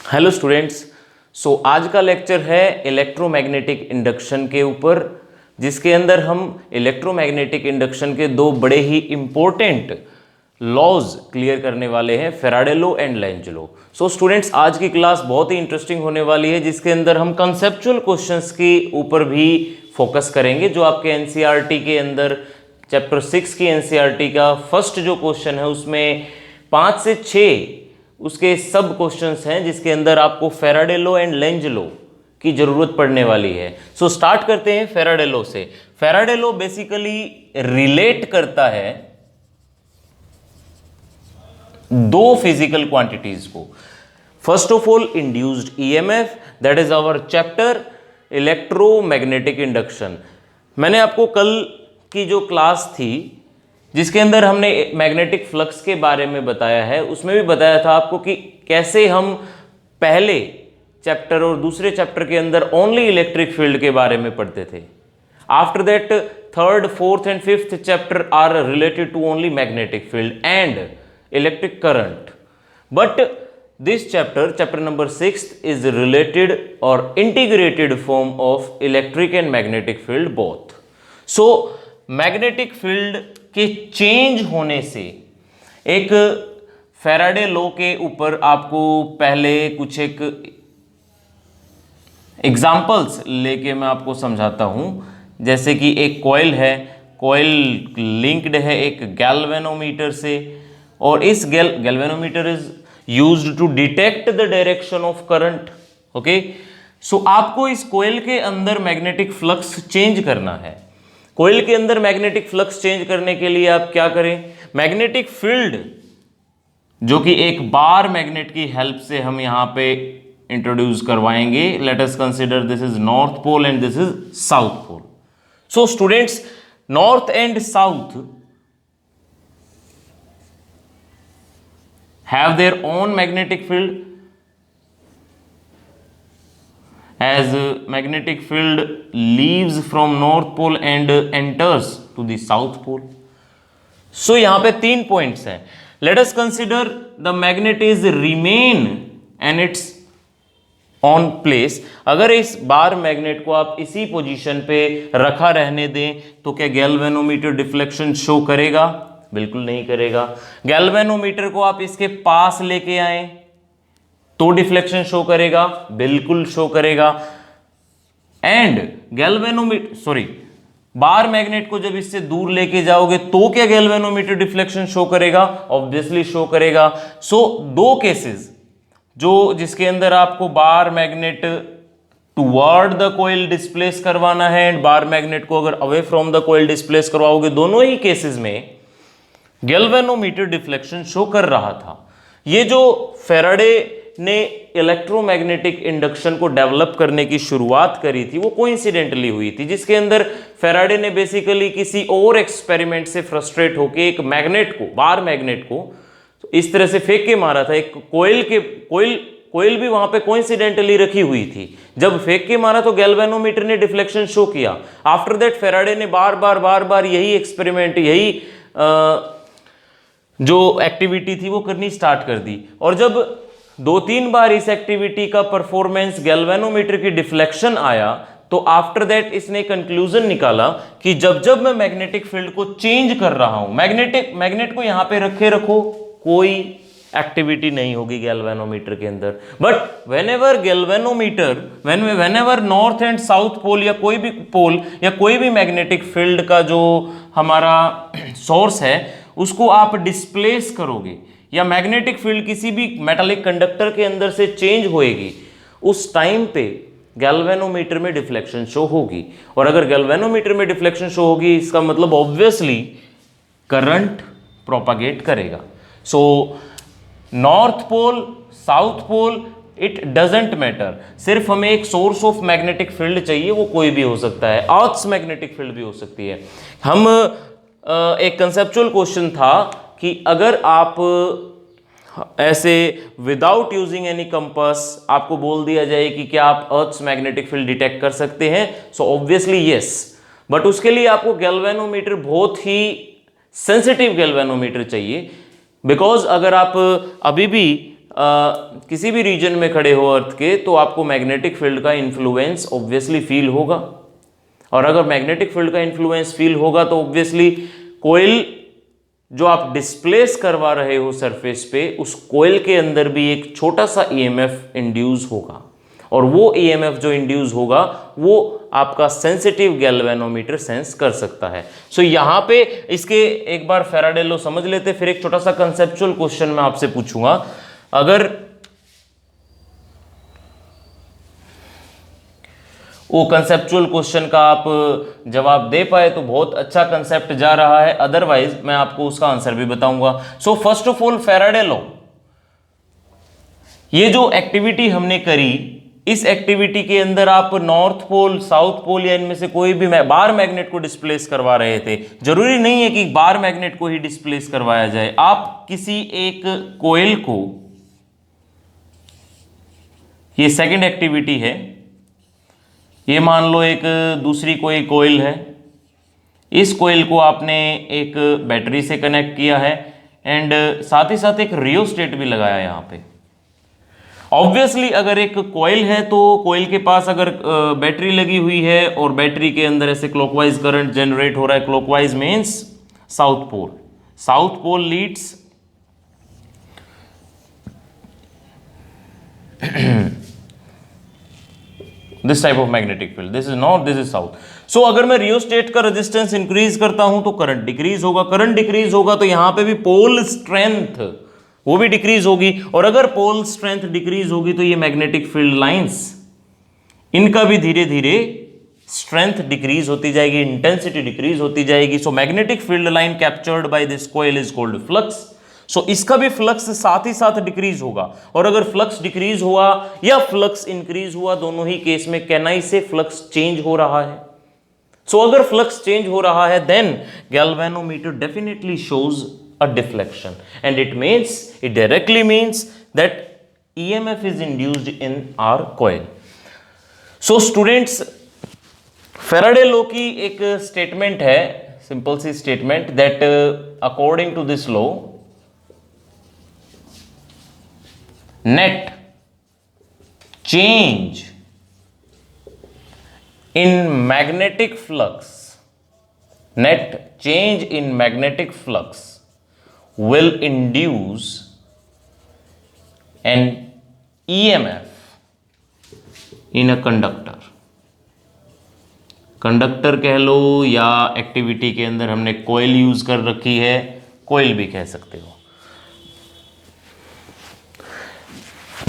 Hello students. आज का lecture है इलेक्ट्रोमैग्नेटिक इंडक्शन के ऊपर, जिसके अंदर हम इलेक्ट्रोमैग्नेटिक इंडक्शन के दो बड़े ही इंपॉर्टेंट लॉज क्लियर करने वाले हैं, Faraday law and Lenz law. Students, आज की क्लास बहुत ही इंटरेस्टिंग होने वाली है, जिसके अंदर हम कंसेप्चुअल क्वेश्चंस के ऊपर भी फोकस करेंगे। जो आपके एनसीईआरटी के अंदर चैप्टर 6 की एनसीईआरटी का फर्स्ट जो क्वेश्चन है उसमें 5 से 6 उसके सब क्वेश्चंस हैं, जिसके अंदर आपको Faraday law and Lenz law की जरूरत पड़ने वाली है। स्टार्ट करते हैं फैराडे लॉ से। फैराडे लॉ बेसिकली रिलेट करता है दो फिजिकल क्वांटिटीज को। First of all, induced EMF, that is our chapter electromagnetic induction. मैंने आपको कल की जो क्लास थी जिसके अंदर हमने मैग्नेटिक फ्लक्स के बारे में बताया है, उसमें भी बताया था आपको कि कैसे हम पहले चैप्टर और दूसरे चैप्टर के अंदर ओनली इलेक्ट्रिक फील्ड के बारे में पढ़ते थे। After that third, fourth and fifth chapter are related to only magnetic field and electric current, but this chapter number 6 is related और integrated form of electric and magnetic field both. Magnetic field के change होने से एक Faraday law के ऊपर आपको पहले कुछ एक एग्जांपल्स लेके मैं आपको समझाता हूं। जैसे कि एक कॉइल है, कॉइल लिंक्ड है एक गैल्वेनोमीटर से, और इस galvanometer is used to detect the direction of current. Okay, आपको इस कॉइल के अंदर मैग्नेटिक फ्लक्स चेंज करना है। कॉइल के अंदर मैग्नेटिक फ्लक्स चेंज करने के लिए आप क्या करें, मैग्नेटिक फील्ड जो कि एक बार मैग्नेट की हेल्प से हम यहां पे इंट्रोड्यूस करवाएंगे। Let us consider this is north pole and this is south pole. Students, north and south have their own magnetic field, as magnetic field leaves from north pole and enters to the south pole. यहां पे 3 points हैं। Let us consider the magnet is remain and it's on place। अगर इस bar magnet को आप इसी position पे रखा रहने दें तो क्या गैल्वेनोमीटर डिफ्लेक्शन शो करेगा? बिल्कुल नहीं करेगा। गैल्वेनोमीटर को आप इसके पास लेके आए तो डिफ्लेक्शन शो करेगा? बिल्कुल शो करेगा। एंड बार मैग्नेट को जब इससे दूर लेके जाओगे तो क्या गैल्वेनोमीटर डिफ्लेक्शन शो करेगा? ऑब्वियसली शो करेगा। दो केसेस जिसके अंदर आपको bar magnet toward the coil displace करवाना है एंड बार मैग्नेट को अगर away from the coil displace करवाओगे, दोनों ही केसेस में गैल्वेनोमीटर डिफ्लेक्शन शो कर रहा था। ये जो फैराडे ने इलेक्ट्रोमैग्नेटिक इंडक्शन को डेवलप करने की शुरुआत करी थी वो कोइंसिडेंटली हुई थी, जिसके अंदर फैराडे ने बेसिकली किसी और एक्सपेरिमेंट से फ्रस्ट्रेट होकर एक मैग्नेट को, बार मैग्नेट को तो इस तरह से फेंक के मारा था। एक कोइल भी वहां पे कोइंसिडेंटली रखी हुई थी। जब फेंक के मारा तो गैल्वेनोमीटर ने डिफ्लेक्शन शो किया। आफ्टर दैट फैराडे ने बार बार यही एक्सपेरिमेंट, यही जो एक्टिविटी थी वो करनी स्टार्ट कर दी। और जब 2-3 बार इस एक्टिविटी का परफॉर्मेंस गैल्वेनोमीटर की डिफ्लेक्शन आया तो आफ्टर दैट इसने कंक्लूजन निकाला कि जब मैं मैग्नेटिक फील्ड को चेंज कर रहा हूं, मैग्नेट को यहां पे रखो, कोई एक्टिविटी नहीं होगी गैल्वेनोमीटर के अंदर। But whenever north and south pole या कोई भी पोल या कोई भी मैग्नेटिक फील्ड का जो हमारा सोर्स है उसको आप डिस्प्लेस करोगे या मैग्नेटिक फील्ड किसी भी मेटालिक कंडक्टर के अंदर से चेंज होएगी, उस टाइम पे गैल्वेनोमीटर में डिफ्लेक्शन शो होगी। और अगर गैल्वेनोमीटर में डिफ्लेक्शन शो होगी, इसका मतलब ऑब्वियसली करंट प्रोपागेट करेगा। North pole, south pole, it doesn't matter, सिर्फ हमें एक सोर्स ऑफ मैग्नेटिक फील्ड चाहिए, वो कोई भी हो सकता है। अर्थ्स मैग्नेटिक फील्ड भी हो सकती है। हम एक कंसेप्चुअल क्वेश्चन था कि अगर आप ऐसे विदाउट यूजिंग एनी कंपास आपको बोल दिया जाए कि क्या आप अर्थ्स मैग्नेटिक फील्ड डिटेक्ट कर सकते हैं, ऑब्वियसली यस, बट उसके लिए आपको गैल्वेनोमीटर, बहुत ही सेंसिटिव गैल्वेनोमीटर चाहिए। बिकॉज अगर आप अभी भी किसी भी रीजन में खड़े हो अर्थ के, तो आपको मैग्नेटिक फील्ड का इन्फ्लुएंस ऑब्वियसली फील होगा। और अगर मैग्नेटिक फील्ड का इन्फ्लुएंस फील होगा तो ऑब्वियसली कोयल जो आप डिस्प्लेस करवा रहे हो सरफेस पे, उस कोयल के अंदर भी एक छोटा सा ईएमएफ इंड्यूस होगा, और वो ईएमएफ जो इंड्यूस होगा वो आपका सेंसिटिव गैल्वेनोमीटर सेंस कर सकता है। सो यहां पे इसके एक बार फैराडे लॉ समझ लेते, फिर एक छोटा सा कंसेप्चुअल क्वेश्चन मैं आपसे पूछूंगा। अगर वो कंसेप्चुअल क्वेश्चन का आप जवाब दे पाए तो बहुत अच्छा कंसेप्ट जा रहा है, अदरवाइज मैं आपको उसका आंसर भी बताऊंगा। So first of all Faraday law, ये जो एक्टिविटी हमने करी, इस एक्टिविटी के अंदर आप नॉर्थ पोल, साउथ पोल या इनमें से कोई भी बार मैग्नेट को डिस्प्लेस करवा रहे थे। जरूरी नहीं है कि बार मैग्नेट को ही डिस्प्लेस करवाया जाए, आप किसी एक कोयल को, ये सेकंड एक्टिविटी है, ये मान लो एक दूसरी कोई कोयल है, इस कोयल को आपने एक बैटरी से कनेक्ट किया है एंड साथ ही साथ एक रियोस्टेट भी लगाया यहां पे। ऑब्वियसली अगर एक कोयल है तो कोयल के पास अगर बैटरी लगी हुई है और बैटरी के अंदर ऐसे क्लॉकवाइज करंट जनरेट हो रहा है, clockwise means south pole, south pole leads this type of magnetic field, this is north, this is south. So अगर मैं रियोस्टेट का रेजिस्टेंस इंक्रीज करता हूं तो करंट डिक्रीज होगा, करंट डिक्रीज होगा तो यहां पे भी पोल स्ट्रेंथ वो भी डिक्रीज होगी, और अगर पोल स्ट्रेंथ डिक्रीज होगी तो ये मैग्नेटिक फील्ड लाइंस, इनका भी धीरे धीरे स्ट्रेंथ डिक्रीज होती जाएगी, इंटेंसिटी डिक्रीज होती जाएगी। So magnetic field line captured by this coil is called flux. So इसका भी फ्लक्स साथ ही साथ डिक्रीज होगा, और अगर फ्लक्स डिक्रीज हुआ या फ्लक्स इंक्रीज हुआ, दोनों ही केस में कैन आई से फ्लक्स चेंज हो रहा है। सो अगर फ्लक्स चेंज हो रहा है then galvanometer definitely shows a deflection, and it directly means that EMF is induced in our coil. So students, Faraday law की एक स्टेटमेंट है, सिंपल सी statement, that according to this law net change in magnetic flux, net change in magnetic flux will induce an EMF in a conductor. Conductor कह लो या activity के अंदर हमने कोयल use कर रखी है, कोयल भी कह सकते हो।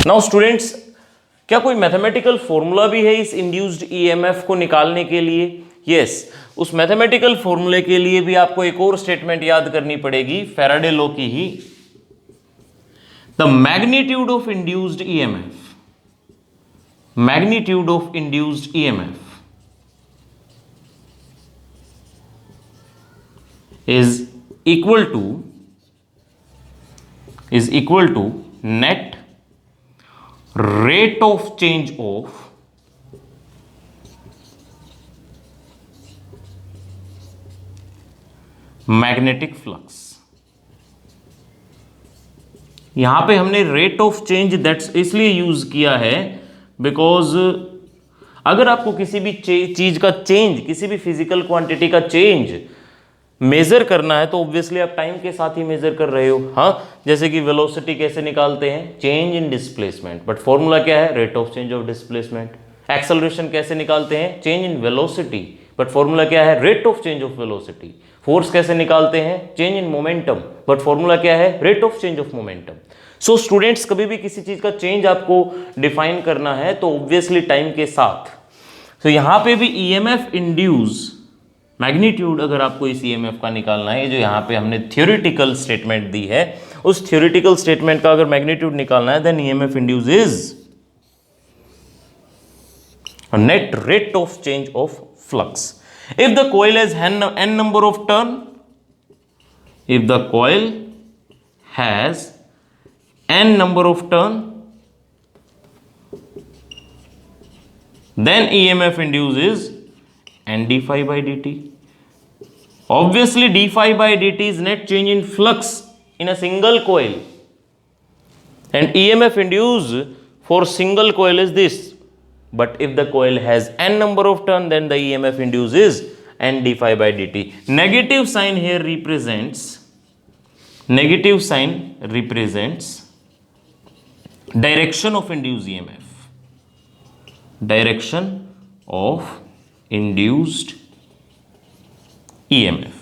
नाउ स्टूडेंट्स, क्या कोई मैथमेटिकल फॉर्मूला भी है इस इंड्यूस्ड ईएमएफ को निकालने के लिए? यस, उस मैथमेटिकल फॉर्मूले के लिए भी आपको एक और स्टेटमेंट याद करनी पड़ेगी, फैराडे लॉ की ही। The magnitude of induced EMF, magnitude of induced EMF is equal to net rate of change of magnetic flux. यहां पे हमने रेट ऑफ चेंज दैट्स इसलिए यूज किया है बिकॉज अगर आपको किसी भी चीज का चेंज, किसी भी फिजिकल क्वांटिटी का चेंज मेजर करना है तो ऑब्वियसली आप टाइम के साथ ही मेजर कर रहे हो। हाँ, जैसे कि वेलोसिटी कैसे निकालते हैं? Change in displacement, but formula क्या है? Rate of change of displacement. Acceleration कैसे निकालते हैं? Change in velocity, but formula क्या है? Rate of change of velocity. Force कैसे निकालते हैं? Change in momentum, but formula क्या है? Rate of change of momentum. So students, कभी भी किसी चीज का चेंज आपको डिफाइन करना है तो ऑब्वियसली टाइम के साथ। तो यहां पे भी ईएमएफ इंड्यूस मैग्नीट्यूड, अगर आपको इस ईएमएफ का निकालना है, जो यहाँ पे हमने थ्योरेटिकल स्टेटमेंट दी है, उस थ्योरेटिकल स्टेटमेंट का अगर मैग्नीट्यूड निकालना है then EMF induce is net rate of change of flux. If the coil has n number of turn, if the coil has n number of turn, then EMF induced is n d phi by dt. Obviously, d phi by dt is net change in flux in a single coil. and EMF induced for single coil is this, but if the coil has n number of turn, then the EMF induced is n d phi by dt. Negative sign here represents direction of induced EMF, direction of induced EMF.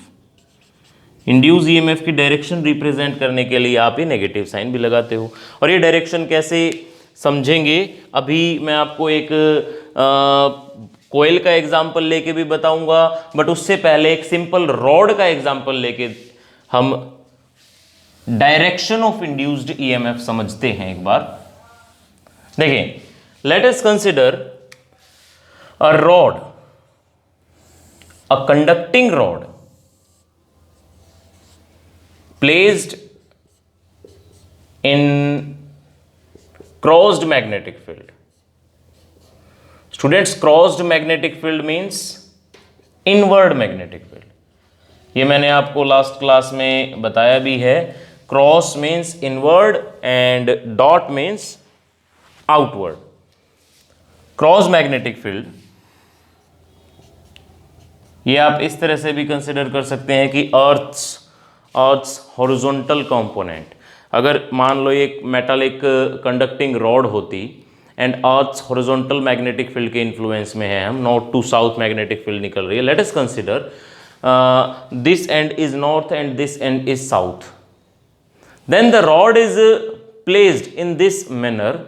Induce EMF की direction represent करने के लिए आप ये negative sign भी लगाते हो। और ये डायरेक्शन कैसे समझेंगे, अभी मैं आपको एक कोयल का एग्जांपल लेके भी बताऊंगा, बट उससे पहले एक सिंपल रॉड का एग्जांपल लेके हम डायरेक्शन ऑफ इंड्यूस्ड ईएमएफ समझते हैं एक बार। देखिए, late us consider a rod, a conducting rod placed in crossed magnetic field. Students, crossed magnetic field means inward magnetic field. ये मैंने आपको लास्ट क्लास में बताया भी है। Cross means inward and dot means outward. Cross magnetic field ये आप इस तरह से भी कंसिडर कर सकते हैं कि अर्थ्स हॉरिजॉन्टल कंपोनेंट, अगर मान लो एक मेटालिक कंडक्टिंग रॉड होती and earth's horizontal magnetic field के इन्फ्लुएंस में है, हम north to south magnetic field निकल रही है। Let us consider this end is north end this end is south, then the rod is placed in this manner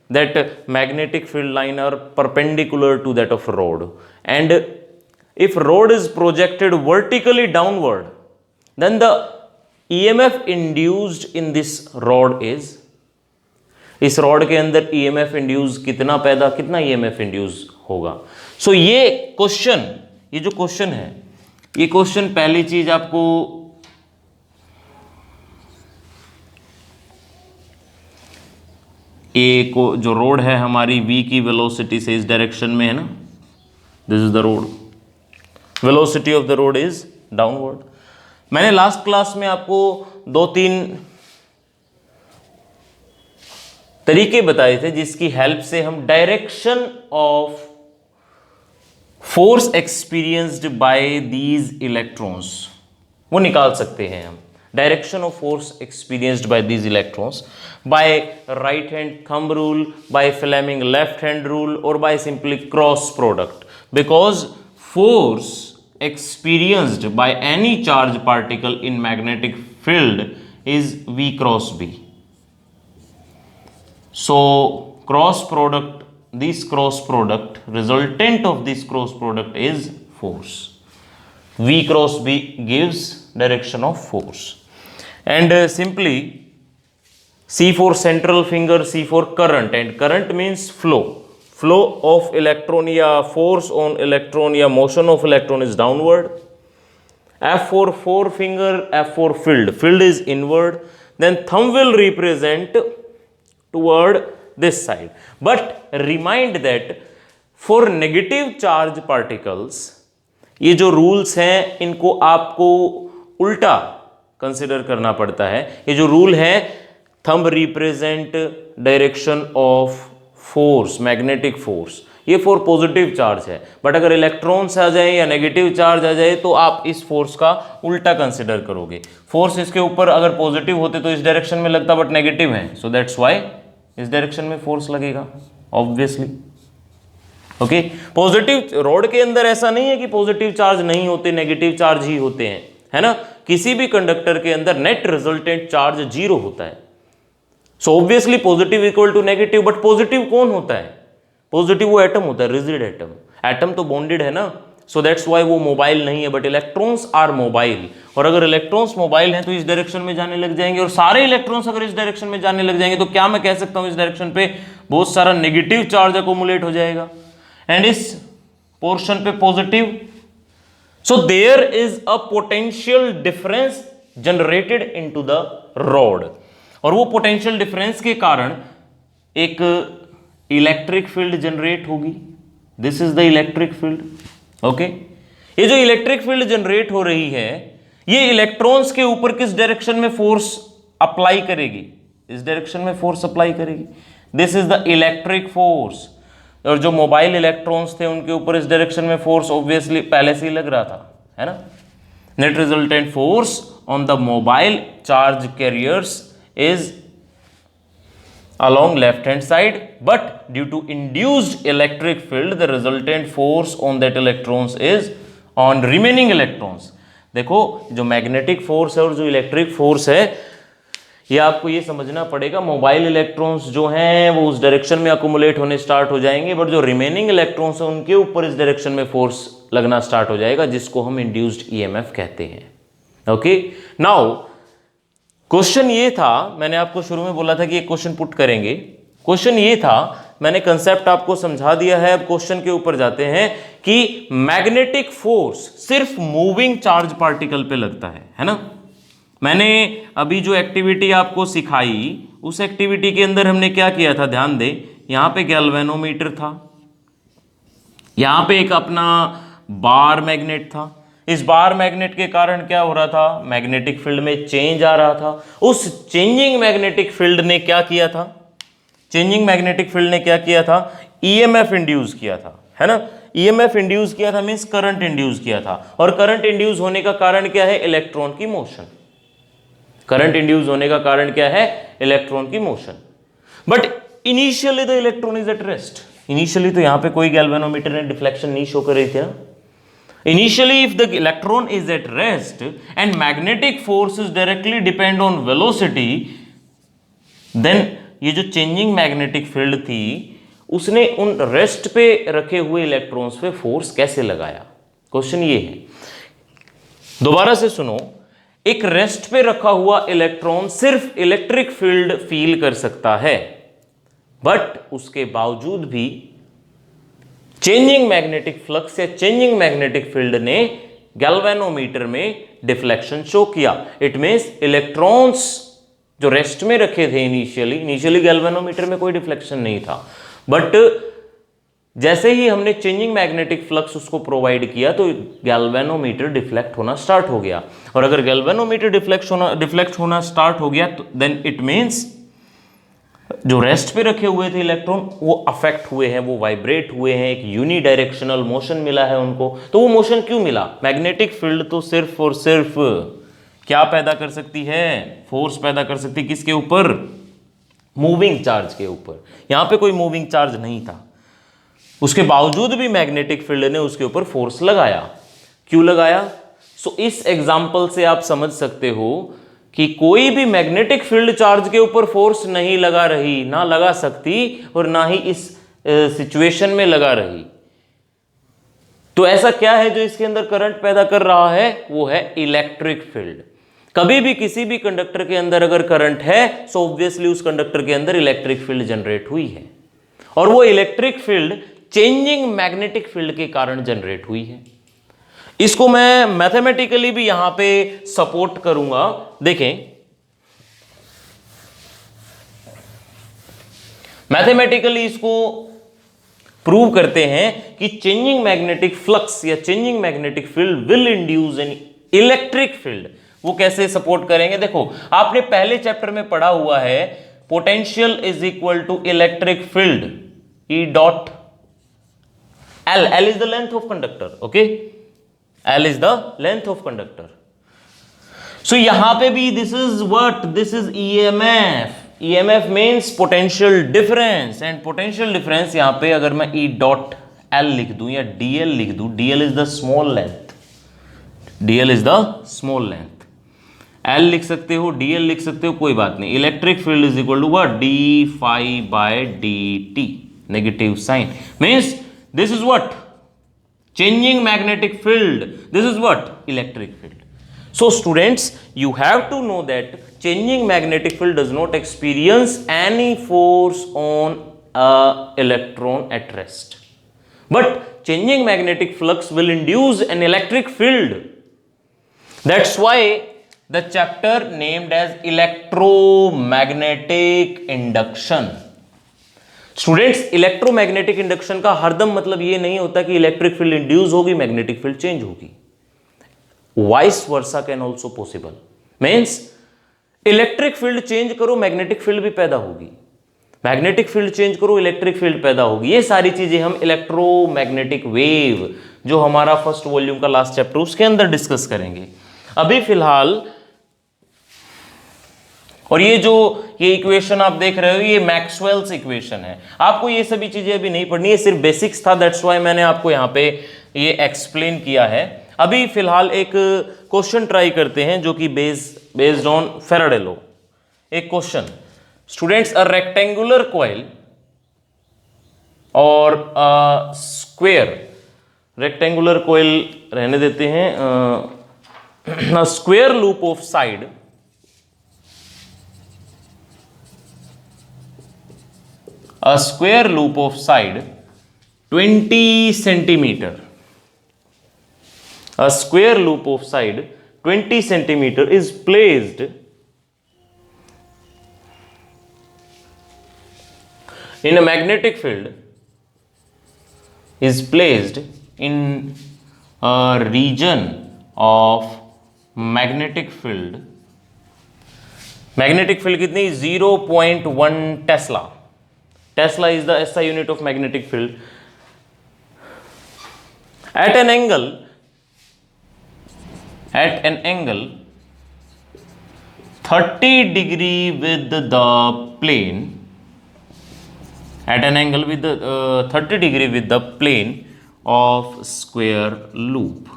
that magnetic field line are perpendicular to that of rod, and if rod is projected vertically downward, then the EMF induced in this rod is, इस rod के अंदर EMF induce कितना EMF induce होगा। सो ये question, ये जो question है, ये क्वेश्चन पहली चीज आपको ए को जो रोड है हमारी v की वेलोसिटी से इस डायरेक्शन में है ना, this is the road, velocity of the road is downward. मैंने लास्ट क्लास में आपको 2-3 तरीके बताए थे जिसकी हेल्प से हम direction of force experienced bye these electrons वो निकाल सकते हैं हम। Direction of force experienced by these electrons by right hand thumb rule, by Fleming left hand rule, or by simply cross product, because force experienced by any charge particle in magnetic field is V cross B. So cross product, this cross product, resultant of this cross product is force. V cross B gives direction of force. And simply C for central finger, C for current, and current means flow of electron या force on electron या motion of electron is downward. F for forefinger, F for field is inward, then thumb will represent toward this side. But remind that for negative charge particles ये जो rules हैं इनको आपको उल्टा consider करना पड़ता है। ये जो रूल है, thumb represent direction of force, magnetic force, ये फॉर पॉजिटिव चार्ज है। बट अगर इलेक्ट्रॉन्स आ जाए या नेगेटिव चार्ज आ जाए तो आप इस फोर्स का उल्टा कंसिडर करोगे। फोर्स इसके ऊपर अगर पॉजिटिव होते तो इस डायरेक्शन में लगता, बट नेगेटिव है, सो दैट्स व्हाई इस डायरेक्शन में फोर्स लगेगा ऑब्वियसली। ओके, पॉजिटिव रॉड के अंदर ऐसा नहीं है कि पॉजिटिव चार्ज नहीं होते, नेगेटिव चार्ज ही होते हैं, है ना। किसी भी कंडक्टर के अंदर नेट रिजल्टेंट चार्ज 0 होता है। So obviously positive equal to negative, but positive कौन होता है? पॉजिटिव वो एटम होता है, रिजिड एटम। एटम तो बॉन्डेड है ना, सो दैट्स व्हाई वो मोबाइल नहीं है, बट इलेक्ट्रॉन्स आर मोबाइल। और अगर इलेक्ट्रॉन्स मोबाइल हैं तो इस डायरेक्शन में जाने लग जाएंगे, और सारे इलेक्ट्रॉन्स अगर इस डायरेक्शन में जाने लग जाएंगे तो क्या मैं कह सकता हूं इस डायरेक्शन पे बहुत सारा नेगेटिव चार्ज अकोमुलेट हो जाएगा, एंड इस पोर्शन पे positive. So there is a potential difference generated into the rod, और वो potential difference के कारण एक इलेक्ट्रिक फील्ड जनरेट होगी। This is the electric field. Okay, ये जो इलेक्ट्रिक फील्ड जनरेट हो रही है ये इलेक्ट्रॉन्स के ऊपर किस डायरेक्शन में फोर्स अप्लाई करेगी? इस डायरेक्शन में फोर्स अप्लाई करेगी। This is the electric force. और जो मोबाइल इलेक्ट्रॉन्स थे उनके ऊपर इस डायरेक्शन में फोर्स ऑब्वियसली पहले से ही लग रहा था, है ना। Net resultant force on the mobile charge carriers is along left hand side, but due to induced electric field the resultant force on that electrons is on remaining electrons। देखो जो magnetic force है और जो electric force है ये आपको ये समझना पड़ेगा। मोबाइल इलेक्ट्रॉन्स जो हैं वो उस डायरेक्शन में अकोमुलेट होने स्टार्ट हो जाएंगे, बट जो रिमेनिंग इलेक्ट्रॉन्स हैं उनके ऊपर इस डायरेक्शन में फोर्स लगना स्टार्ट हो जाएगा, जिसको हम इंड्यूस्ड ईएमएफ कहते हैं। ओके, नाउ क्वेश्चन ये था, मैंने आपको शुरू में बोला था कि एक क्वेश्चन पुट करेंगे। क्वेश्चन ये था, मैंने कंसेप्ट आपको समझा दिया है। अब क्वेश्चन के ऊपर जाते हैं कि मैग्नेटिक फोर्स सिर्फ मूविंग चार्ज पार्टिकल पे लगता है ना। मैंने अभी जो एक्टिविटी आपको सिखाई उस एक्टिविटी के अंदर हमने क्या किया था, ध्यान दें। यहां पे गैल्वेनोमीटर था, यहां पे एक अपना बार मैग्नेट था। इस बार मैग्नेट के कारण क्या हो रहा था, मैग्नेटिक फील्ड में चेंज आ रहा था। उस चेंजिंग मैग्नेटिक फील्ड ने क्या किया था, चेंजिंग मैग्नेटिक फील्ड ने क्या किया था, ईएमएफ इंड्यूस किया था, है ना। ईएमएफ इंड्यूस किया था मींस करंट इंड्यूस किया था। और करंट इंड्यूस होने का कारण क्या है, इलेक्ट्रॉन की मोशन। करंट इंड्यूस होने का कारण क्या है, इलेक्ट्रॉन की motion. But initially the electron is at rest. Initially तो यहां पे कोई गैल्वेनोमीटर ने डिफ्लेक्शन नहीं शो कर रही थी ना। Initially, if the electron is at rest and magnetic forces directly depend on velocity, then ये जो changing magnetic field थी उसने उन रेस्ट पे रखे हुए इलेक्ट्रॉन्स पे फोर्स कैसे लगाया। क्वेश्चन ये है, दोबारा से सुनो। एक रेस्ट पे रखा हुआ इलेक्ट्रॉन सिर्फ इलेक्ट्रिक फील्ड फील कर सकता है, बट उसके बावजूद भी चेंजिंग मैग्नेटिक फ्लक्स या चेंजिंग मैग्नेटिक फील्ड ने गैल्वेनोमीटर में डिफ्लेक्शन शो किया। इट मींस इलेक्ट्रॉन्स जो रेस्ट में रखे थे इनिशियली गैल्वेनोमीटर में कोई डिफ्लेक्शन नहीं था, बट जैसे ही हमने चेंजिंग मैग्नेटिक फ्लक्स उसको प्रोवाइड किया तो गैल्वेनोमीटर डिफ्लेक्ट होना स्टार्ट हो गया। और अगर गैल्वेनोमीटर डिफ्लेक्ट होना स्टार्ट हो गया तो देन इट मींस जो रेस्ट पे रखे हुए थे इलेक्ट्रॉन वो अफेक्ट हुए हैं, वो वाइब्रेट हुए हैं, एक यूनी डायरेक्शनल मोशन मिला है उनको। तो वो मोशन क्यों मिला, मैग्नेटिक फील्ड तो सिर्फ और सिर्फ क्या पैदा कर सकती है, फोर्स पैदा कर सकती है। किसके ऊपर, मूविंग चार्ज के ऊपर। यहां पे कोई मूविंग चार्ज नहीं था, उसके बावजूद भी मैग्नेटिक फील्ड ने उसके ऊपर फोर्स लगाया। क्यों लगाया, सो इस एग्जाम्पल से आप समझ सकते हो कि कोई भी मैग्नेटिक फील्ड चार्ज के ऊपर फोर्स नहीं लगा रही, ना लगा सकती और ना ही इस सिचुएशन में लगा रही। तो ऐसा क्या है जो इसके अंदर करंट पैदा कर रहा है, वो है इलेक्ट्रिक फील्ड। कभी भी किसी भी कंडक्टर के अंदर अगर करंट है सो ऑब्वियसली उस कंडक्टर के अंदर इलेक्ट्रिक फील्ड जनरेट हुई है, और वो electric field changing magnetic field के कारण जनरेट हुई है। इसको मैं मैथमेटिकली भी यहां पे सपोर्ट करूंगा। देखें, मैथमेटिकली इसको प्रूव करते हैं कि चेंजिंग मैग्नेटिक फ्लक्स या changing magnetic field will induce an electric field. वो कैसे सपोर्ट करेंगे, देखो आपने पहले चैप्टर में पढ़ा हुआ है, potential is equal to electric field E dot L. L is the length of conductor, okay, L is the length of conductor. So यहां पे भी this is what? This is EMF. EMF means potential difference, and potential difference यहां पे अगर मैं E dot L लिख दूं या DL लिख दूं, DL is the small length. DL is the small length. L लिख सकते हो, DL लिख सकते हो, कोई बात नहीं। Electric field is equal to what? D phi by dt. Negative sign means this is what? Changing magnetic field. This is what? Electric field. So students, you have to know that changing magnetic field does not experience any force on a electron at rest, but changing magnetic flux will induce an electric field. That's why the chapter named as electromagnetic induction. Students, electromagnetic induction का हरदम मतलब ये नहीं होता कि electric field induce होगी, magnetic field change होगी। Vice versa can also possible. Means electric field change करो, मैग्नेटिक फील्ड भी पैदा होगी, मैग्नेटिक फील्ड चेंज करो, इलेक्ट्रिक फील्ड पैदा होगी। ये सारी चीजें हम इलेक्ट्रोमैग्नेटिक वेव, जो हमारा फर्स्ट वॉल्यूम का लास्ट चैप्टर, उसके अंदर डिस्कस करेंगे। अभी फिलहाल, और ये इक्वेशन आप देख रहे हो, ये मैक्सवेल्स इक्वेशन है। आपको ये सभी चीजें अभी नहीं पढ़नी है, सिर्फ बेसिक्स था, दैट्स व्हाई मैंने आपको यहाँ पे ये एक्सप्लेन किया है। अभी फिलहाल एक क्वेश्चन ट्राई करते हैं जो कि बेस्ड ऑन फैराडे लॉ। एक question, students, a rectangular coil और स्क्वेयर, रेक्टेंगुलर कॉइल रहने देते हैं, square loop of side a square loop of side 20 centimeter, a square loop of side 20 centimeter is placed in a magnetic field, is placed in a region of magnetic field, magnetic field कितनी, 0.1 Tesla, Tesla is the SI unit of magnetic field, at an angle 30 degree with the plane, at an angle with the 30 degree with the plane of square loop.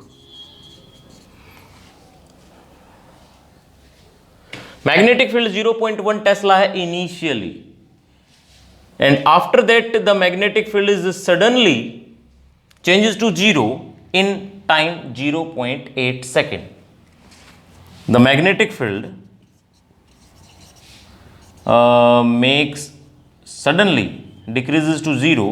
Magnetic field 0.1 Tesla है initially, and after that the magnetic field is suddenly changes to 0 in time 0.8 second. The magnetic field makes suddenly decreases to 0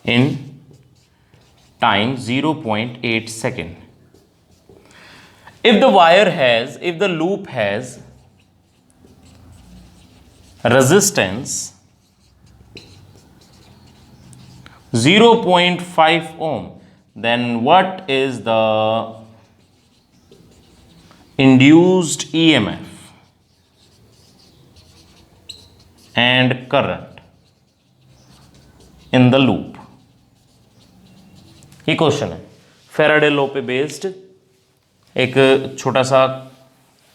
in time 0.8 second. If the loop has resistance 0.5 ohm, then what is the induced EMF and current in the loop? ये question है, Faraday law पे based एक छोटा सा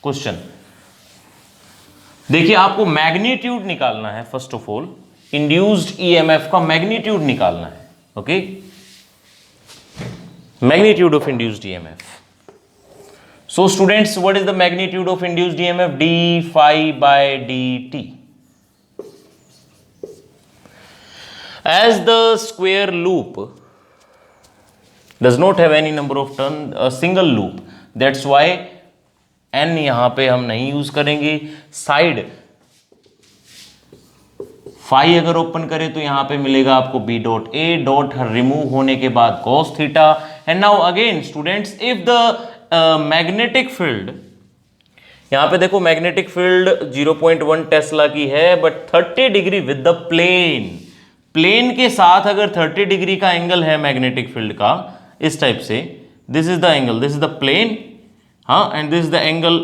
question. देखिए, आपको magnitude निकालना है। First of all induced EMF का मैग्नीट्यूड निकालना है। Okay, magnitude of induced EMF. So students, what is the magnitude of induced EMF? D phi by D T. As the square loop does not have any number of turn, a single loop, that's why n यहां पे हम नहीं use करेंगे। Side phi अगर open करें तो यहां पे मिलेगा आपको b dot a dot remove होने के बाद cos theta. And now again students, if the magnetic field, यहां पे देखो मैग्नेटिक फील्ड 0.1 टेस्ला की है, but 30 degree with the plane के साथ अगर 30 डिग्री का एंगल है मैग्नेटिक फील्ड का, इस टाइप से, this is the angle, this is the plane, हाँ, and this is the angle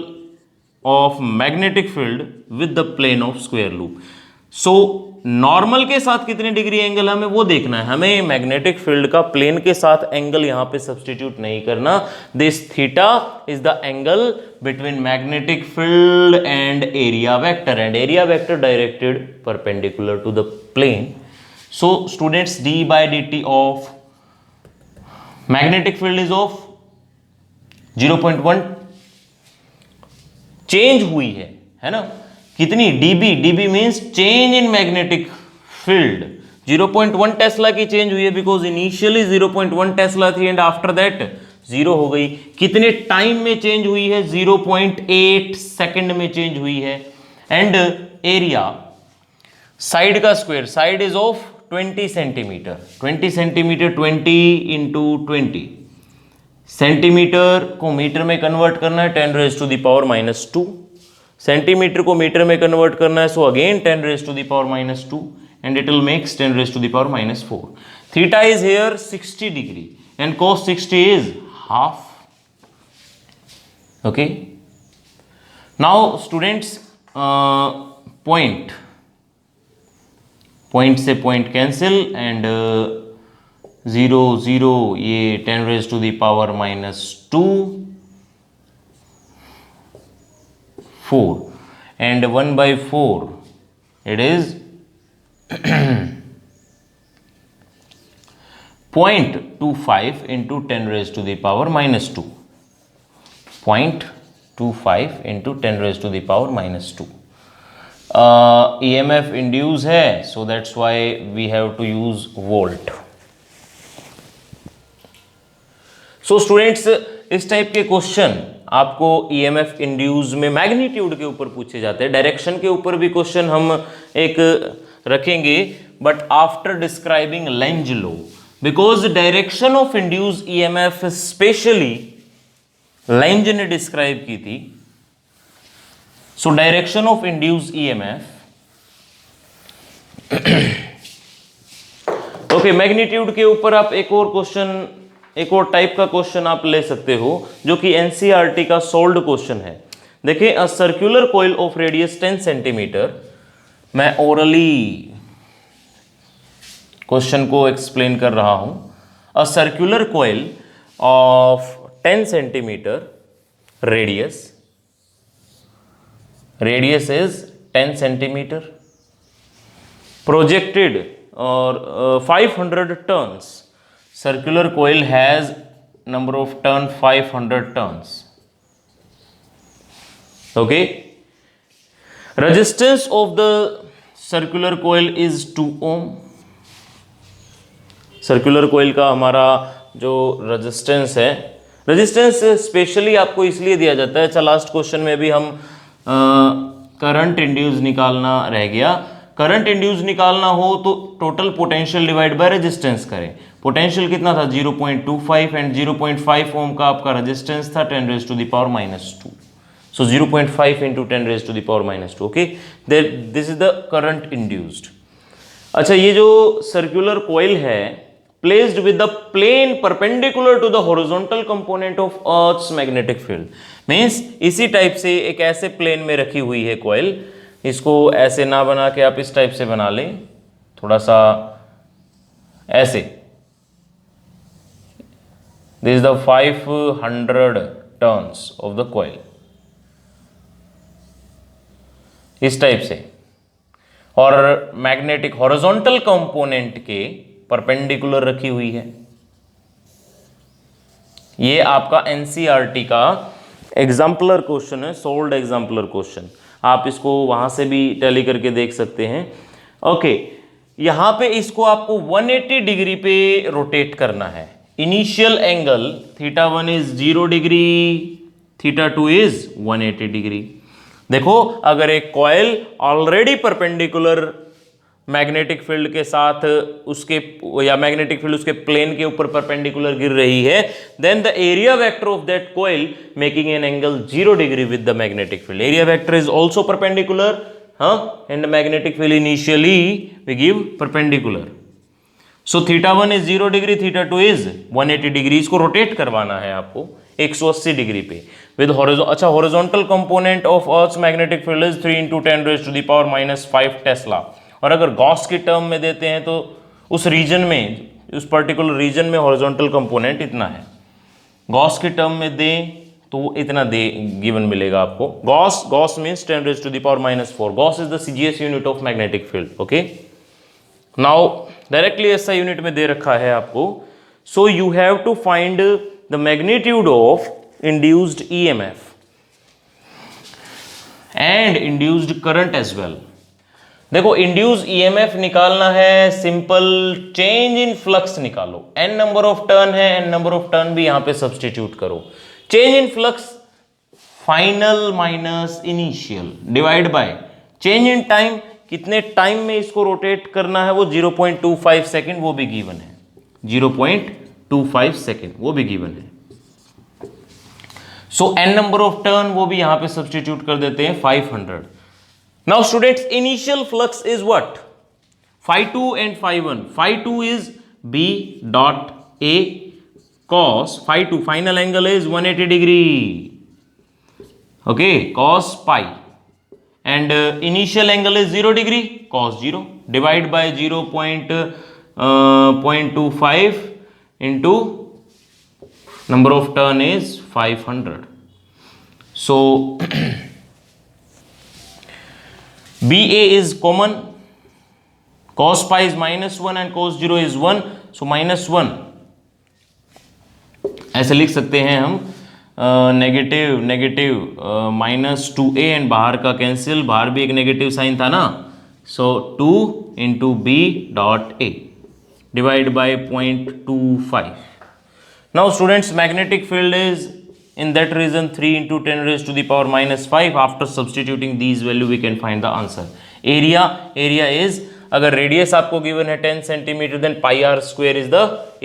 of magnetic field with the plane of square loop. So normal के साथ कितने डिग्री एंगल हमें वो देखना है, हमें मैग्नेटिक फील्ड का प्लेन के साथ एंगल यहां पे सब्सटीट्यूट नहीं करना। This theta is the angle between magnetic field and area vector, and area vector directed perpendicular to the plane. So students, D by D T of magnetic field is of 0.1, change हुई है ना, कितनी, DB, DB means change in magnetic field. 0.1 tesla की change हुई है, because initially 0.1 tesla थी and after that 0 हो गई। कितने टाइम में चेंज हुई है? 0.8 सेकंड में चेंज हुई है। एंड एरिया, साइड का square, side is of 20 centimetre, 20 centimetre, 20 into 20 centimetre को मीटर में कन्वर्ट करना है, 10 raise to the power -2। Centimetre को मीटर में कन्वर्ट करना है, so again 10 raise to the power -2 and it will makes 10 raise to the power -4। Theta is here 60 degree and cos 60 is half. Okay. Now students, point से point cancel and 0 0 ये 10 raised to the power minus 2 4 and 1 by 4 it is 0.25 into 10 raised to the power minus 2. 0.25 into 10 raised to the power minus 2. EMF induce है, so that's why we have to use volt. So students, इस type के question आपको EMF induce में magnitude के ऊपर पूछे जाते हैं। डायरेक्शन के ऊपर भी क्वेश्चन हम एक रखेंगे, but after describing Lenz law, because direction of induce EMF specially length ने डिस्क्राइब की थी। So direction of induce EMF, okay, magnitude के ऊपर आप एक और क्वेश्चन, एक और टाइप का क्वेश्चन आप ले सकते हो जो कि एनसीईआरटी का सोल्ड क्वेश्चन है। देखिए, a circular coil of radius 10 centimetre, मैं ओरली क्वेश्चन को एक्सप्लेन कर रहा हूं। A circular coil of 10 centimetre radius is 10 centimetre, projected और 500 turns. Circular coil has number of turn 500 turns. Okay. Resistance of the circular coil is 2 ohm. Circular coil का हमारा जो resistance है, resistance specially आपको इसलिए दिया जाता है, अच्छा लास्ट क्वेश्चन में भी हम करंट इंड्यूस निकालना रह गया। करंट इंड्यूस निकालना हो तो total potential divide by resistance करें। पोटेंशियल कितना था 0.25 एंड 0.5 ओम का आपका रेजिस्टेंस था 10 raised to the power minus 2. So 0.5 into 10 raised to the power minus 2. Okay, this is the current induced. अच्छा, ये जो सर्कुलर कॉइल है placed with the plane perpendicular to the horizontal component of earth's magnetic field, means इसी type से एक ऐसे plane में रखी हुई है कॉइल। इसको ऐसे ना बना के आप इस टाइप से बना लें, थोड़ा सा ऐसे। This is the 500 turns of the coil, इस टाइप से, और मैग्नेटिक हॉरिजॉन्टल कंपोनेंट के परपेंडिकुलर रखी हुई है। ये आपका एनसीईआरटी का एग्जाम्पलर क्वेश्चन है, सोल्ड एग्जाम्पलर क्वेश्चन। आप इसको वहां से भी टैली करके देख सकते हैं। ओके, यहां पे इसको आपको 180 डिग्री पे रोटेट करना है। Initial angle θ1 is 0 degree, θ2 is 180 degree. देखो, अगर एक coil already perpendicular magnetic field के साथ उसके, या मैग्नेटिक फील्ड उसके प्लेन के ऊपर परपेंडिकुलर गिर रही है, then the area vector of that coil making an angle 0 degree with the magnetic field. Area vector is also perpendicular, and magnetic field initially we give perpendicular. So θ1 is 0 degree, θ2 is 180 degree. इसको rotate करवाना है आपको 180 degree पे with horizontal. अच्छा, horizontal component of earth's magnetic field is 3 × 10 raised to the power minus 5 tesla. और अगर Gauss की term में देते हैं तो उस रीजन में, उस पर्टिकुलर रीजन में हॉरिजॉन्टल कंपोनेंट इतना है। गॉस की टर्म में दें तो इतना दे गिवन मिलेगा आपको। Gauss means 10 raised to the power minus 4। Gauss is the CGS unit of magnetic field. Okay, now directly ऐसा यूनिट में दे रखा है आपको। So you have to find the magnitude of induced EMF and induced current as well. देखो, induce EMF निकालना है, simple change in flux निकालो। n नंबर ऑफ टर्न है, n नंबर ऑफ टर्न भी यहां पे सब्सटीट्यूट करो। Change in flux final minus initial divide by change in time, कितने टाइम में इसको रोटेट करना है वो 0.25 सेकेंड, वो भी गिवन है। 0.25 सेकेंड वो भी गिवन है। सो n नंबर ऑफ टर्न वो भी यहां पे सब्सटीट्यूट कर देते हैं 500। Now students, initial flux is what? Phi2 and Phi1. Phi2 is B dot A cos phi 2, final angle is 180 degree, okay, cos pi, and initial angle is 0 degree, cos 0, divide by 0.25 into number of turn is 500. So BA is common, cos pi is -1 and cos 0 is 1, so -1 ऐसे लिख सकते हैं हम, negative -2a and बाहर का cancel, बाहर भी एक नेगेटिव साइन था ना, so 2 into B dot A divide by 0.25. Now students, magnetic field is in that region 3 into 10 raised to the power -5. After substituting these value we can find the answer. area is, अगर radius आपको given है 10 centimetre, then pi R square is the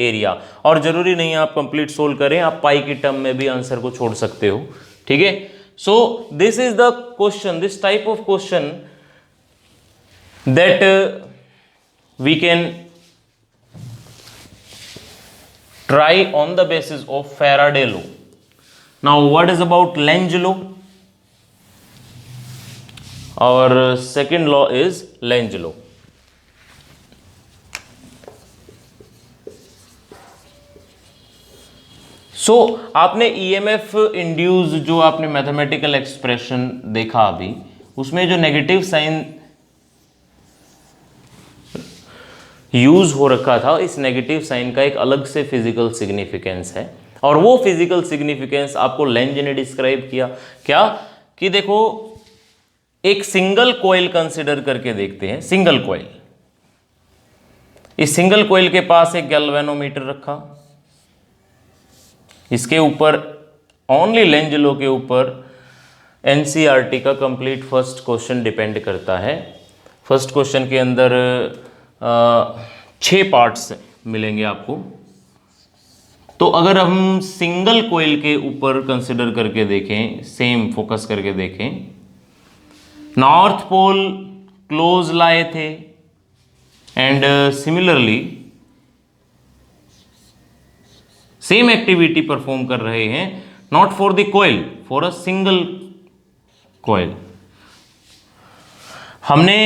area. और जरूरी नहीं है आप complete solve करें, आप पाई की टर्म में भी आंसर को छोड़ सकते हो, ठीक है. So this is the question, this type of question that we can try on the basis of Faraday law. Now what is about Lenz law? Our second law is Lenz law. So आपने EMF induce जो आपने mathematical expression देखा अभी, उसमें जो negative sign use हो रखा था, इस नेगेटिव साइन का एक अलग से फिजिकल सिग्निफिकेंस है, और वो फिजिकल सिग्निफिकेंस आपको लेंज ने डिस्क्राइब किया. क्या कि देखो, एक सिंगल कॉइल कंसिडर करके देखते हैं. सिंगल कॉइल, इस सिंगल कॉइल के पास एक गैल्वेनोमीटर रखा, इसके ऊपर ओनली लेंज लॉ के ऊपर एनसीईआरटी का कंप्लीट फर्स्ट क्वेश्चन डिपेंड करता है. फर्स्ट क्वेश्चन के अंदर 6 पार्ट्स मिलेंगे आपको. तो अगर हम सिंगल कॉइल के ऊपर कंसिडर करके देखें, सेम फोकस करके देखें, नॉर्थ पोल क्लोज लाए थे and similarly same activity perform कर रहे हैं, not for the coil, for a single coil. हमने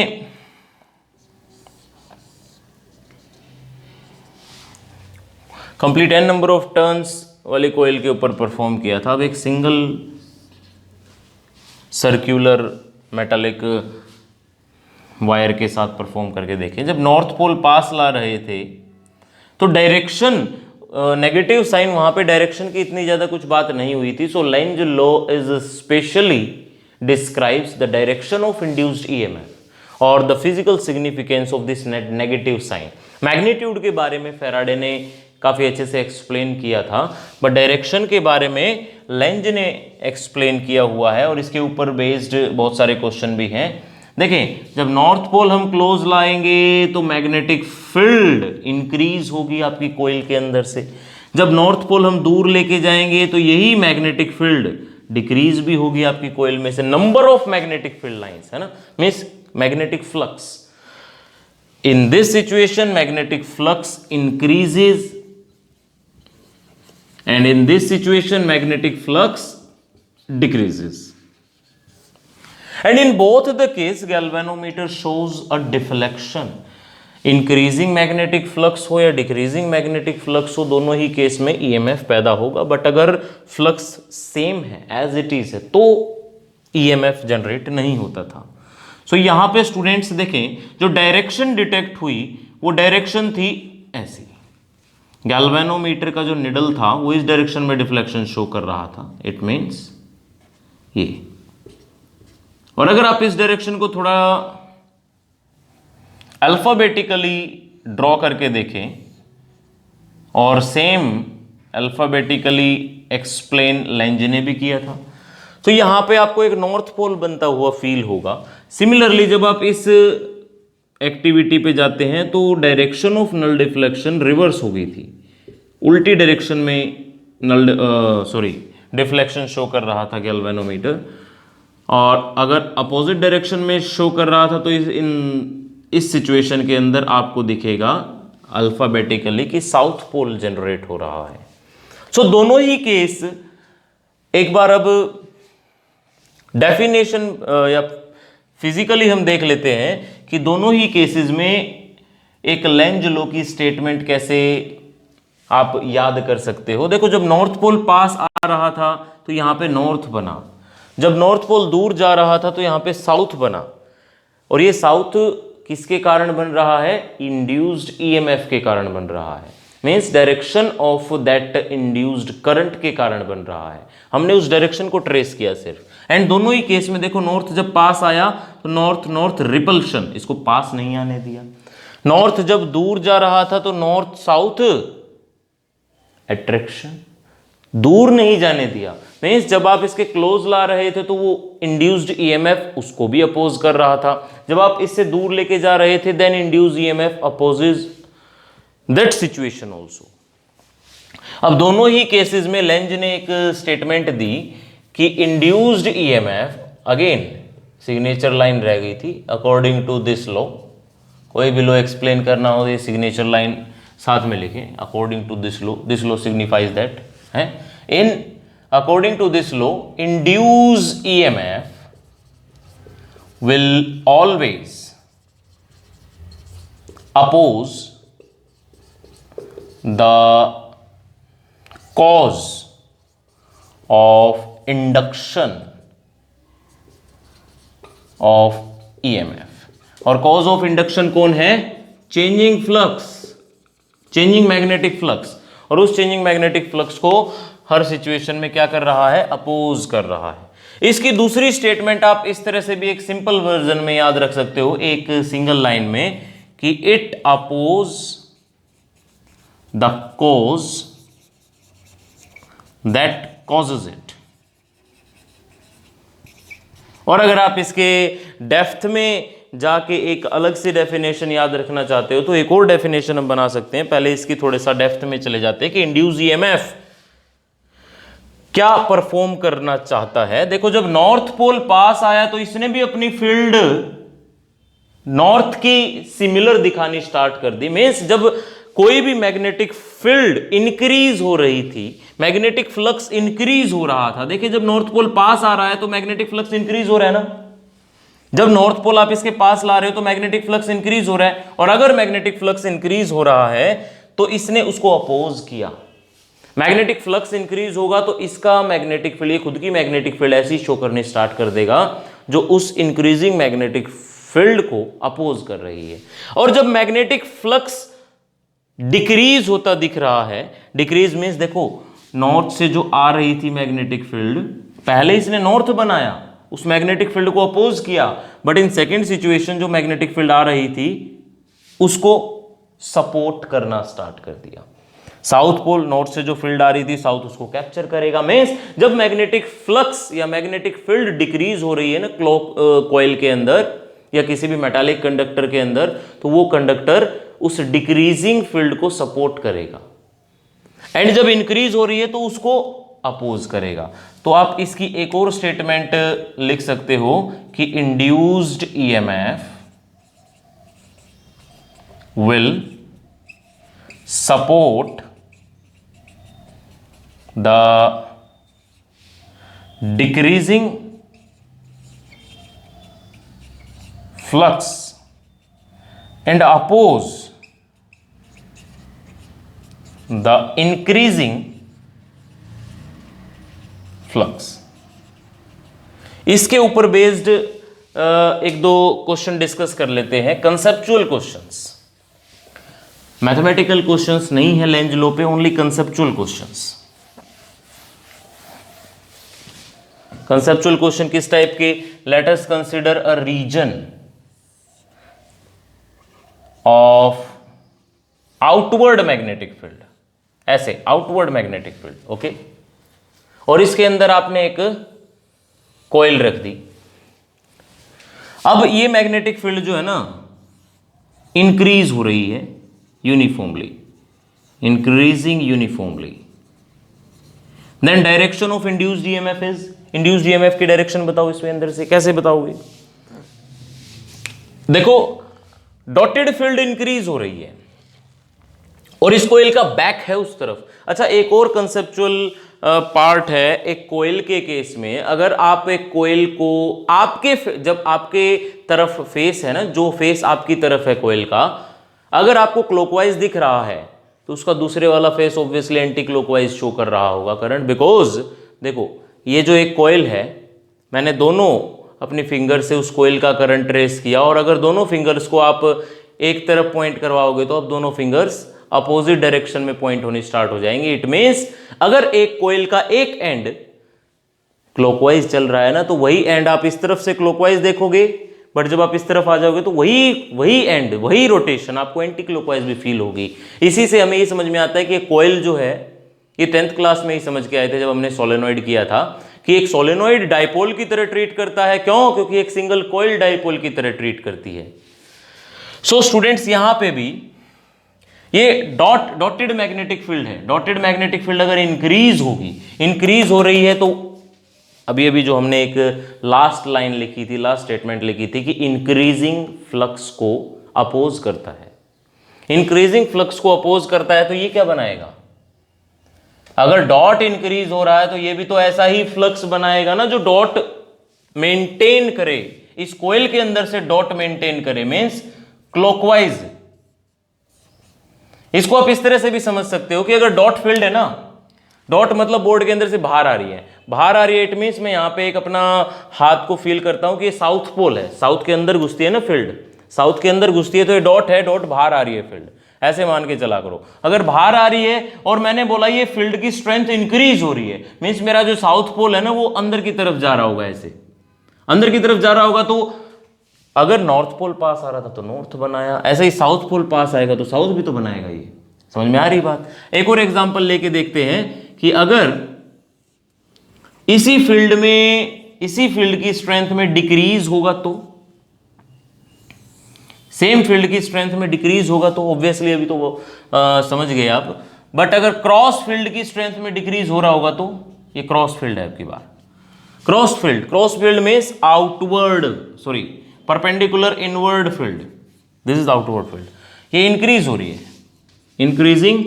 complete n number of turns वाली कॉइल के ऊपर परफॉर्म किया था. अब एक सिंगल सर्कुलर मेटालिक वायर के साथ परफॉर्म करके देखें. जब नॉर्थ पोल पास ला रहे थे तो डायरेक्शन, नेगेटिव साइन, वहां पे डायरेक्शन की इतनी ज्यादा कुछ बात नहीं हुई थी. So Lenz law is specially describes the direction of induced EMF और the physical significance of this negative sign. Magnitude के बारे में फेराडे ने काफी अच्छे से एक्सप्लेन किया था, बट डायरेक्शन के बारे में लेंज ने एक्सप्लेन किया हुआ है और इसके ऊपर बेस्ड बहुत सारे क्वेश्चन भी हैं. देखें, जब नॉर्थ पोल हम क्लोज लाएंगे तो मैग्नेटिक फील्ड इंक्रीज होगी आपकी कॉइल के अंदर से. जब नॉर्थ पोल हम दूर लेके जाएंगे तो यही मैग्नेटिक फील्ड डिक्रीज भी होगी आपकी कॉइल में से. Number of magnetic field lines है ना, means magnetic flux. In this situation magnetic flux increases and in this situation magnetic flux decreases, and in both the case galvanometer shows a deflection. increasing magnetic flux हो या decreasing magnetic flux हो, दोनों ही case में EMF पैदा होगा. But अगर flux same है, as it is है, तो EMF जनरेट नहीं होता था. सो यहां पे स्टूडेंट्स देखें, जो डायरेक्शन डिटेक्ट हुई वो डायरेक्शन थी ऐसी. गैल्वेनोमीटर का जो निडल था वो इस डायरेक्शन में डिफ्लेक्शन शो कर रहा था. इट मीन्स ये. और अगर आप इस डायरेक्शन को थोड़ा अल्फाबेटिकली ड्रॉ करके देखें और सेम अल्फाबेटिकली एक्सप्लेन लेंज ने भी किया था, तो यहां पे आपको एक नॉर्थ पोल बनता हुआ फील होगा. सिमिलरली जब आप इस एक्टिविटी पे जाते हैं तो direction of null deflection reverse हो गई थी. उल्टी डायरेक्शन में डिफ्लेक्शन शो कर रहा था गैल्वेनोमीटर, और अगर अपोजिट डायरेक्शन में शो कर रहा था तो इस सिचुएशन के अंदर आपको दिखेगा अल्फाबेटिकली कि साउथ पोल जनरेट हो रहा है। सो दोनों ही केस, एक बार अब डेफिनेशन या फिजिकली हम देख लेते हैं कि दोनों ही केसेस में एक लेंज लॉ की स्टेटमेंट कैसे आप याद कर सकते हो। देखो, जब नॉर्थ पोल पास आ रहा था तो यहां पे नॉर्थ बना, जब नॉर्थ पोल दूर जा रहा था तो यहां पे साउथ बना, और ये साउथ किसके कारण बन रहा है? इंड्यूस्ड ईएमएफ के कारण बन रहा है, means direction of that induced current के कारण बन रहा है। हमने उस डायरेक्शन को ट्रेस किया सिर्फ। एंड दोनों ही केस में देखो, नॉर्थ जब पास आया तो नॉर्थ नॉर्थ रिपल्शन, इसको पास नहीं आने दिया। नॉर्थ जब दूर जा रहा था तो नॉर्थ साउथ अट्रैक्शन, दूर नहीं जाने दिया। मीन्स जब आप इसके क्लोज ला रहे थे तो वो इंड्यूस्ड ईएमएफ उसको भी अपोज कर रहा था, जब आप इससे दूर लेके जा रहे थे then induced EMF opposes that situation also. अब दोनों ही केसेस में लेंज ने एक स्टेटमेंट दी कि induced EMF, again signature line रह गई थी, अकॉर्डिंग टू दिस लॉ, कोई भी लॉ एक्सप्लेन करना हो ये सिग्नेचर लाइन साथ में लिखें, according to this law signifies that है, in according to this law induced EMF will always oppose the cause of induction of EMF। और cause of induction कौन है? Changing flux, changing magnetic flux. और उस changing magnetic flux को हर situation में क्या कर रहा है? अपोज कर रहा है। इसकी दूसरी स्टेटमेंट आप इस तरह से भी एक सिंपल वर्जन में याद रख सकते हो, एक सिंगल लाइन में, कि it oppose the cause that causes it। और अगर आप इसके डेप्थ में जाके एक अलग से डेफिनेशन याद रखना चाहते हो तो एक और डेफिनेशन हम बना सकते हैं। पहले इसकी थोड़े सा डेप्थ में चले जाते हैं कि इंड्यूस ईएमएफ क्या परफॉर्म करना चाहता है। देखो, जब नॉर्थ पोल पास आया तो इसने भी अपनी फील्ड नॉर्थ की सिमिलर दिखानी स्टार्ट कर दी। मीन्स जब कोई भी मैग्नेटिक फील्ड इंक्रीज हो रही थी, मैग्नेटिक फ्लक्स इंक्रीज हो रहा था। देखिए, जब नॉर्थ पोल पास आ रहा है तो मैग्नेटिक फ्लक्स इंक्रीज हो रहा है ना, जब नॉर्थ पोल आप इसके पास ला रहे हो तो मैग्नेटिक फ्लक्स इंक्रीज हो रहा है। और अगर मैग्नेटिक फ्लक्स इंक्रीज हो रहा है तो इसने उसको अपोज किया। मैग्नेटिक फ्लक्स इंक्रीज होगा तो इसका मैग्नेटिक फील्ड, ये खुद की मैग्नेटिक फील्ड ऐसी शो करनी स्टार्ट कर देगा जो उस इंक्रीजिंग मैग्नेटिक फील्ड को अपोज कर रही है। और जब मैग्नेटिक फ्लक्स डिक्रीज होता दिख रहा है, डिक्रीज मीन्स देखो, नॉर्थ से जो आ रही थी मैग्नेटिक फील्ड, पहले इसने नॉर्थ बनाया, उस मैग्नेटिक फील्ड को अपोज किया, बट इन सेकेंड सिचुएशन जो मैग्नेटिक फील्ड आ रही थी उसको सपोर्ट करना स्टार्ट कर दिया। साउथ पोल, नॉर्थ से जो फील्ड आ रही थी साउथ उसको कैप्चर करेगा। मीन्स जब मैग्नेटिक फ्लक्स या मैग्नेटिक फील्ड डिक्रीज हो रही है ना क्लॉक कॉइल के अंदर या किसी भी मेटालिक कंडक्टर के अंदर, तो वो कंडक्टर उस डिक्रीजिंग फील्ड को सपोर्ट करेगा। एंड जब इंक्रीज हो रही है तो उसको अपोज करेगा। तो आप इसकी एक और स्टेटमेंट लिख सकते हो कि induced EMF will support the decreasing flux and oppose the increasing flux। इसके ऊपर बेस्ड एक दो क्वेश्चन डिस्कस कर लेते हैं, कंसेप्चुअल क्वेश्चंस। मैथमेटिकल क्वेश्चंस नहीं है लेंज लॉ पे, only conceptual questions. Conceptual question किस टाइप के? Let us consider a region of outward magnetic field, ऐसे आउटवर्ड मैग्नेटिक फील्ड, ओके। और इसके अंदर आपने एक कॉइल रख दी। अब ये मैग्नेटिक फील्ड जो है ना इंक्रीज हो रही है uniformly, increasing uniformly. Then direction of induced EMF is, induced EMF की डायरेक्शन बताओ इसमें अंदर से, कैसे बताओगे? देखो, डॉटेड फील्ड इंक्रीज हो रही है, और इस कोयल का बैक है उस तरफ। अच्छा, एक और कंसेप्चुअल पार्ट है एक कोयल के केस में। अगर आप एक कोयल को जब आपके तरफ फेस है ना, जो फेस आपकी तरफ है कोयल का, अगर आपको क्लॉकवाइज दिख रहा है तो उसका दूसरे वाला face obviously anti clockwise show कर रहा होगा करंट। बिकॉज देखो, ये जो एक कोयल है, मैंने दोनों अपनी फिंगर से उस कोयल का करंट ट्रेस किया, और अगर दोनों फिंगर्स को आप एक तरफ पॉइंट करवाओगे तो अब दोनों फिंगर्स अपोजिट डायरेक्शन में पॉइंट होनी स्टार्ट हो जाएंगे। इट मीन्स अगर एक कोयल का एक एंड क्लॉकवाइज चल रहा है ना, तो वही एंड आप इस तरफ से क्लॉकवाइज देखोगे, बट जब आप इस तरफ आ जाओगे तो वही एंड, वही रोटेशन आपको एंटी क्लॉकवाइज भी फील होगी। इसी से हमें ये समझ में आता है कि कोयल जो है, ये 10th क्लास में ही समझ के आए थे जब हमने सोलेनॉइड किया था, कि एक सोलेनॉइड डाइपोल की तरह ट्रीट करता है। क्यों? क्योंकि एक सिंगल कोयल डाइपोल की तरह ट्रीट करती है। सो स्टूडेंट्स, यहां पे भी ये डॉटेड मैग्नेटिक फील्ड है। डॉटेड मैग्नेटिक फील्ड अगर इंक्रीज हो रही है, तो अभी जो हमने एक लास्ट लाइन लिखी थी, लास्ट स्टेटमेंट लिखी थी कि इंक्रीजिंग फ्लक्स को अपोज करता है। इंक्रीजिंग फ्लक्स को अपोज करता है तो ये क्या बनाएगा? अगर डॉट इंक्रीज हो रहा है तो ये भी तो ऐसा ही फ्लक्स बनाएगा ना, जो डॉट मेंटेन करे, इस कोयल के अंदर से डॉट मेंटेन करे, मींस क्लॉकवाइज। इसको आप इस तरह से भी समझ सकते हो कि अगर डॉट फील्ड है ना, डॉट मतलब बोर्ड के अंदर से बाहर आ रही है, इट मीन्स मैं यहां पे एक अपना हाथ को फील करता हूं कि ये साउथ पोल है, साउथ के अंदर घुसती है ना फील्ड, साउथ के अंदर घुसती है तो ये डॉट है, डॉट बाहर आ रही है फील्ड, ऐसे मान के चला करो। अगर बाहर आ रही है और मैंने बोला ये फील्ड की स्ट्रेंथ इंक्रीज हो रही है, मीन्स मेरा जो साउथ पोल है ना वो अंदर की तरफ जा रहा होगा, ऐसे अंदर की तरफ जा रहा होगा। तो अगर नॉर्थ पोल पास आ रहा था तो नॉर्थ बनाया, ऐसे ही साउथ पोल पास आएगा तो साउथ भी तो बनाएगा। ये समझ में आ रही बात? एक और एग्जांपल लेके देखते हैं कि अगर इसी फील्ड की स्ट्रेंथ में डिक्रीज होगा तो, सेम फील्ड की स्ट्रेंथ में डिक्रीज होगा तो ऑब्वियसली अभी तो वो समझ गए आप। बट अगर क्रॉस फील्ड की स्ट्रेंथ में डिक्रीज हो रहा होगा तो, ये क्रॉस फील्ड है आपकी bar, cross field means outward, sorry perpendicular inward field, this is outward field, ये इंक्रीज हो रही है, इंक्रीजिंग,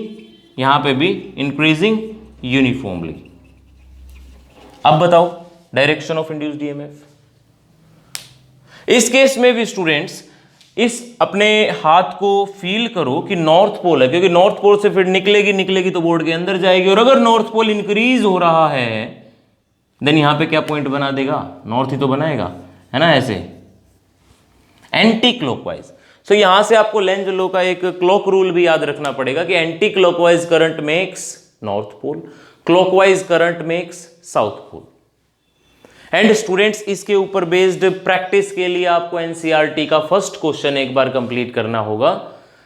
यहां पे भी इंक्रीजिंग यूनिफॉर्मली। अब बताओ डायरेक्शन ऑफ इंड्यूस्ड ईएमएफ। इस केस में भी स्टूडेंट्स इस अपने हाथ को फील करो कि नॉर्थ पोल है, क्योंकि नॉर्थ पोल से फिर निकलेगी तो बोर्ड के अंदर जाएगी, और अगर नॉर्थ पोल इंक्रीज हो रहा है देन यहां पे क्या पॉइंट बना देगा? नॉर्थ ही तो बनाएगा, है ना, ऐसे एंटी क्लॉकवाइज। सो यहां से आपको लेंज लॉ का एक क्लॉक रूल भी याद रखना पड़ेगा कि anti clockwise current makes north pole, clockwise current makes south pole. And students, इसके ऊपर बेस्ड प्रैक्टिस के लिए आपको एनसीईआरटी का फर्स्ट क्वेश्चन एक बार कंप्लीट करना होगा।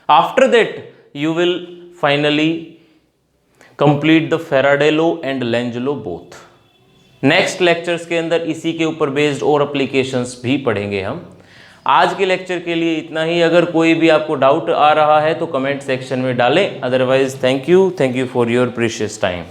After that you will finally complete the Faraday law and Lenz law both. Next lectures के अंदर इसी के ऊपर बेस्ड और एप्लीकेशंस भी पढ़ेंगे हम। आज के लेक्चर के लिए इतना ही। अगर कोई भी आपको डाउट आ रहा है तो कमेंट सेक्शन में डालें, otherwise thank you for your precious time.